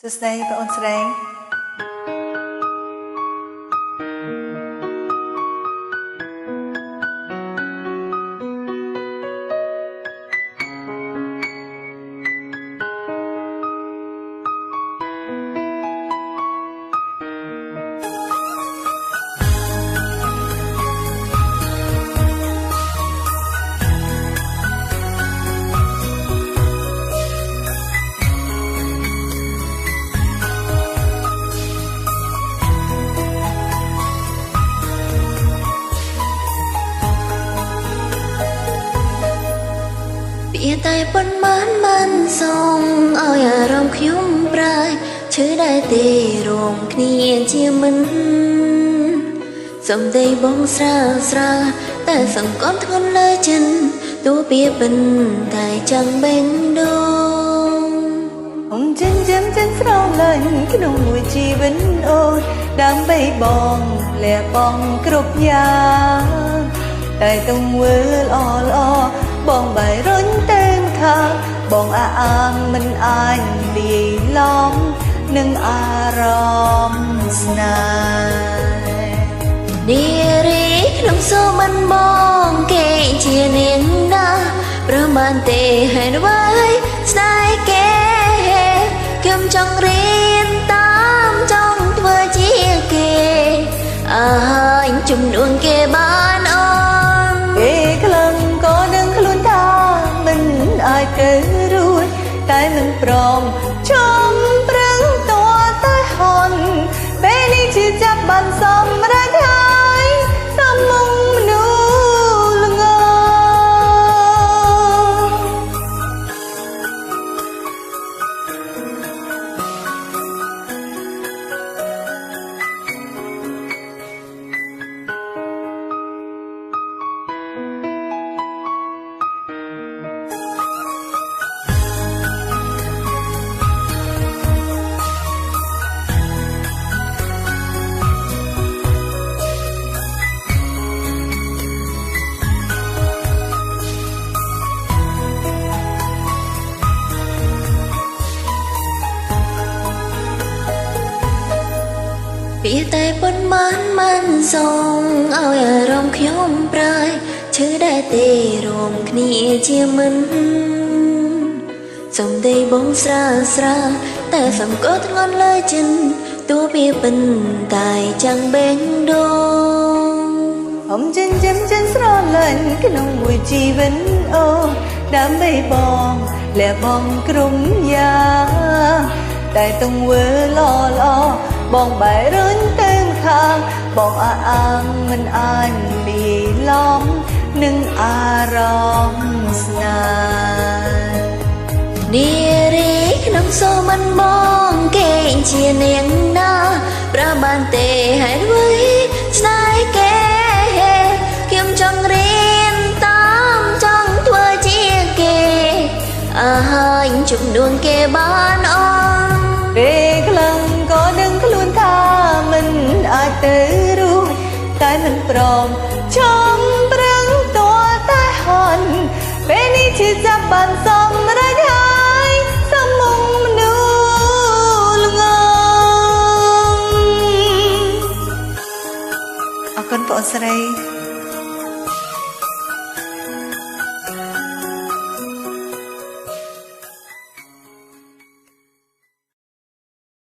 សួស្តីបងអូនស្រីពីតែប៉ុន្មានមិនសូមឲ្យអារម្មណ៍ខ្ញុំប្រែឈឺដែរទេរងគ្នាជាមិនសំដីបងស្រាលស្រាលតែសង្កត់ធ្ងន់លើចិនទោះពីពិនតែchẳngបេងដូងអូនចិនស្រលាញ់ក្នុងមួយជីវិតអូនដើម្បីបងលះបង់គ្រប់យ៉ាងតែទង្វើល្អបងបែររុញទៅខាងបងអាងមិនអាចលាយឡំនឹងអារម្មណ៍ស្នេហ៍នារីក្នុងសួរមិនបងគេជានាងណាប្រមាណទេហេតុអ្វីស្នេហ៍គេខ្ញុំចង់រៀនតាមចង់ធ្វើជាគេហើយជំនួនគេបានអូនគេខ្លាំងក៏នឹងខ្លួនថាមិនអាចទៅរួចតែមិនព្រមចំប្រឹងតតែហន់ពេលនេះជាចាប់បានសម្រាប់ហើយសំមុំមនុស្សល្ងពីតែប៉ុន្មានមិនសូមឲ្យអារម្មណ៍ខ្ញុំប្រែឈឺដែរទេរងគ្នាជាមិនសំដីបងស្រាលស្រាលតែសង្កត់ធ្ងន់លើចិនទោះពីពិនតែchẳngបេងដូងអូនចិនស្រលាញ់ក្នុងមួយជីវិតអូនដើម្បីបងលះបង់គ្រប់យ៉ាងតែទង្វើល្អបងបែររុញទៅខាងបងអាងមិនអាចលាយឡំនឹងអារម្មណ៍ស្នេហ៍នារីក្នុងសួរមិនបងគេជានាងណាប្រមាណទេហេតុអ្វីស្នេហ៍គេខ្ញុំចង់រៀនតាមចង់ធ្វើជាគេហើយជំនួនគេបានអូនពេលខ្លាំងក៏ដឹងខ្លួនថាមិនអាចទៅរួចតែមិនព្រមចំប្រឹងតតែហន់ពេលនេះជាចាប់បានសម្រេចហើយសំមុំមនុស្សល្ងងអរគុណបងស្រី